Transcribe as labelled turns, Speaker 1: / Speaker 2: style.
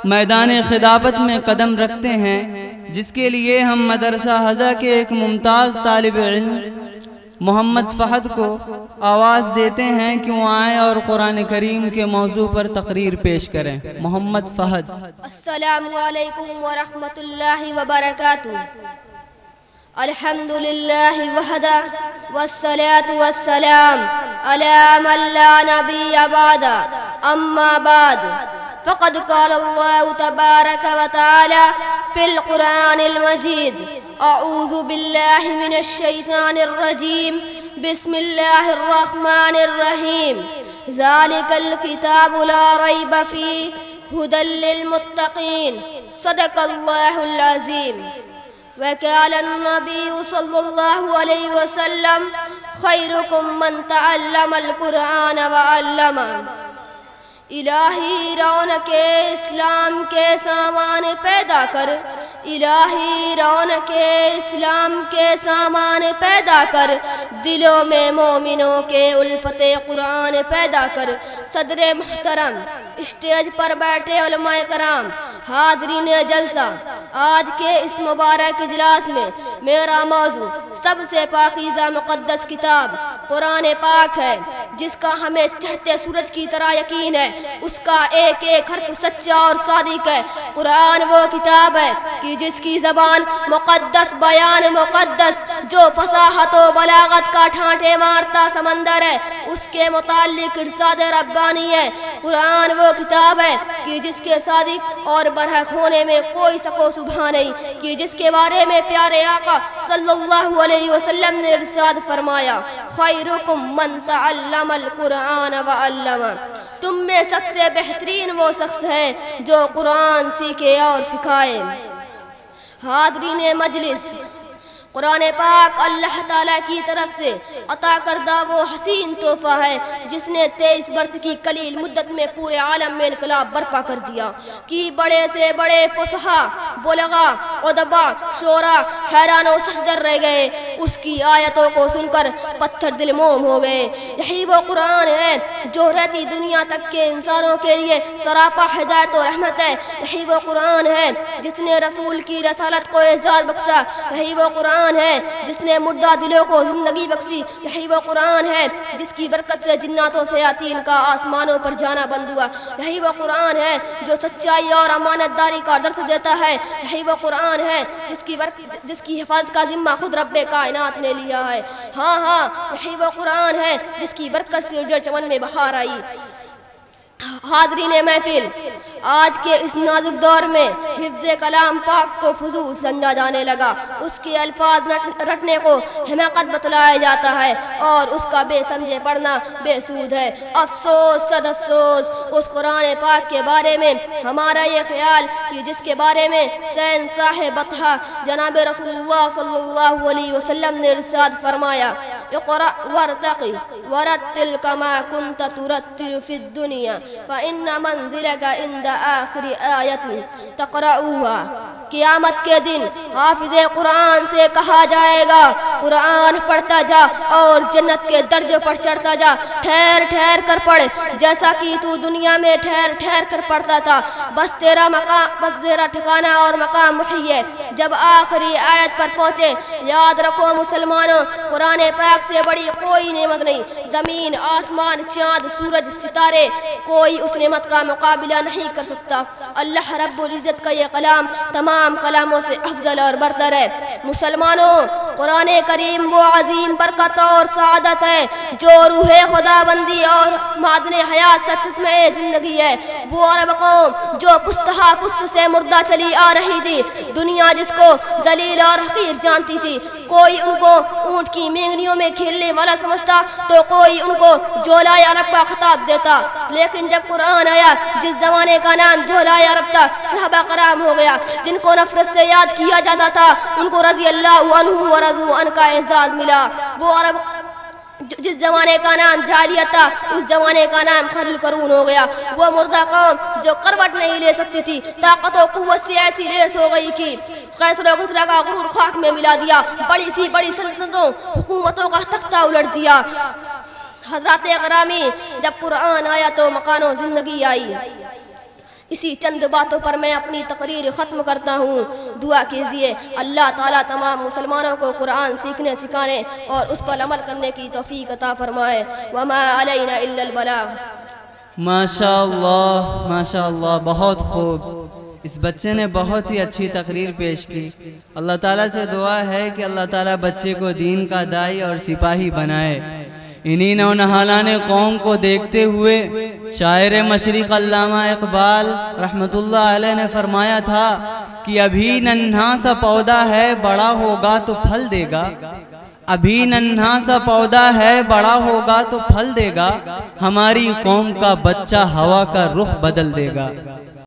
Speaker 1: میدان خطابت میں قدم رکھتے ہیں، جس کے لیے ہم مدرسہ حضا کے ایک ممتاز طالب علم محمد فہد کو آواز دیتے ہیں کہ وہ آئیں اور قرآن کریم کے موضوع پر تقریر پیش کریں۔ محمد فہد۔
Speaker 2: السلام علیکم ورحمۃ اللہ وبرکاتہ۔ الحمدللہ وحدہ والصلاة والسلام علی من لا نبی بعد، اما بعد فقد قال اللہ تبارک وتعالی فی القرآن المجید: اعوذ باللہ من الشیطان الرجیم، بسم اللہ الرحمن الرحیم، ذالک الکتاب لا ریب فیہ ھدی للمتقین، صدق اللہ العظیم۔ وقال النبی صلی اللہ علیہ وسلم: خیرکم من تعلم القرآن وعلمہ۔ الہی رونق اسلام کے سامان پیدا کر، الہی رونق اسلام کے سامان پیدا کر، دلوں میں مومنوں کے الفت قرآن پیدا کر۔ صدر محترم، اسٹیج پر بیٹھے علماء کرام، حاضرین جلسہ، آج کے اس مبارک اجلاس میں میرا موضوع سب سے پاکیزہ مقدس کتاب قرآن پاک ہے، جس کا ہمیں چڑھتے سورج کی طرح یقین ہے، اس کا ایک ایک حرف سچا اور صادق ہے۔ قرآن وہ کتاب ہے کہ جس کی زبان مقدس، بیان مقدس، جو فصاحت و بلاغت کا ٹھانٹے مارتا سمندر ہے، اس کے متعلق ارشاد ربانی ہے۔ قرآن وہ کتاب ہے کہ جس کے صادق اور برحق ہونے میں کوئی شک و شبہ نہیں، کہ جس کے بارے میں پیارے آقا صلی اللہ علیہ وسلم نے ارشاد فرمایا: خیرکم من تعلم القرآن وعلمہ۔ تم میں سب سے بہترین وہ شخص ہے جو قرآن سیکھے اور سکھائے۔ حاضرین مجلس، قرآن پاک اللہ تعالیٰ کی طرف سے عطا کردہ وہ حسین تحفہ ہے جس نے 23 برس کی قلیل مدت میں پورے عالم میں انقلاب برپا کر دیا، کہ بڑے سے بڑے فصحا، بلغا، ادبا، شعراء حیران و سجدر رہ گئے، اس کی آیتوں کو سن کر پتھر دل موم ہو گئے۔ یہی وہ قرآن ہے جو رہتی دنیا تک کے انسانوں کے لیے سراپا ہدایت و رحمت ہے۔ یہی وہ قرآن ہے جس نے رسول کی رسالت کو اعزاز بخشا۔ یہی وہ قرآن ہے جس نے مردہ دلوں کو زندگی بخشی۔ یہی وہ قرآن ہے جس کی برکت سے جنات و شیاطین کا آسمانوں پر جانا بند ہوا۔ یہی وہ قرآن ہے جو سچائی اور امانت داری کا درس دیتا ہے۔ یہی وہ قرآن ہے جس کی حفاظت کا ذمہ خود رب کائنات نے لیا ہے۔ ہاں، یہی وہ قرآن ہے جس کی برکت سے اجڑ چمن میں بہار آئی۔ حاضرین محفل، آج کے اس نازک دور میں حفظ کلام پاک کو فضول سمجھا جانے لگا، اس کے الفاظ رٹنے کو حماقت بتلایا جاتا ہے اور اس کا بے سمجھے پڑھنا بے سود ہے۔ افسوس صد افسوس اس قرآن پاک کے بارے میں ہمارا یہ خیال کہ جس کے بارے میں سین صاحب بطحہ جناب رسول اللہ صلی اللہ علیہ وسلم نے ارشاد فرمایا: اقرأ وارتقی ورتل کما کنت ترتل فی الدنیا فإن منزلک عند آخر آیت تقرأوها۔ قیامت کے دن حافظ قرآن سے کہا جائے گا: قرآن پڑھتا جا اور جنت کے درجوں پر چڑھتا جا، ٹھہر ٹھہر کر پڑھ، جیسا کہ تو دنیا میں ٹھہر ٹھہر کر پڑھتا تھا، بس تیرا ٹھکانہ اور مقام وہی ہے۔ جب آخری آیت پر پہنچے، یاد رکھو مسلمانوں، قرآن پاک سے بڑی کوئی نعمت نہیں۔ زمین، آسمان، چاند، سورج، ستارے، کوئی اس نعمت کا مقابلہ نہیں کر سکتا۔ اللہ رب العزت کا یہ کلام تمام کلاموں سے افضل اور برتر ہے۔ مسلمانوں، قرآن کریم وہ عظیم برکت اور سعادت ہے جو روح خدا بندی اور معدن حیات سچ میں زندگی ہے۔ وہ عرب قوم جو پشتہا پشت سے مردہ چلی آ رہی تھی، دنیا جس کو ذلیل اور حقیر جانتی تھی، کوئی ان کو اونٹ کی مینگنیوں میں کھیلنے والا سمجھتا تو کوئی ان کو جولائے عرب کا خطاب دیتا، لیکن جب قرآن آیا جس زمانے کا نام جولائے عرب تھا، صحابہ کرام ہو گیا، جن کو نفرت سے یاد کیا جاتا تھا، ان کو رضی اللہ عنہ ورضوا عنہ کا اعزاز ملا۔ وہ عرب جس زمانے کا نام جاہلیت تھا، اس زمانے کا نام خیر القرون ہو گیا۔ وہ مردہ قوم جو کروٹ نہیں لے سکتی تھی، طاقت و قوت سے ایسی لیس ہو گئی کہ قیصر و کسریٰ کا غرور خاک میں ملا دیا، بڑی سی بڑی سلطنتوں حکومتوں کا تختہ الٹ دیا۔ حضرات اکرامی، جب قرآن آیا تو مکان و زندگی آئی۔ اسی چند باتوں پر میں اپنی تقریر ختم کرتا ہوں. دعا کیجئے اللہ تعالیٰ تمام مسلمانوں کو قرآن سیکھنے سکھانے اور اس پر عمل کرنے کی توفیق عطا فرمائے. وما علینا الا البلاغ.
Speaker 1: ماشاءاللہ ماشاءاللہ، بہت خوب. اس بچے نے بہت ہی اچھی تقریر پیش کی. اللہ تعالیٰ سے دعا ہے کہ اللہ تعالیٰ بچے کو دین کا داعی اور سپاہی بنائے. انہی نونہالان قوم کو دیکھتے ہوئے شاعر مشرق علامہ اقبال رحمت اللہ علیہ نے فرمایا تھا کہ ابھی ننھا سا پودا ہے بڑا ہوگا تو پھل دے گا. ابھی ننھا سا پودا ہے بڑا ہوگا تو پھل دے گا. ہماری قوم کا بچہ ہوا کا رخ بدل دے گا.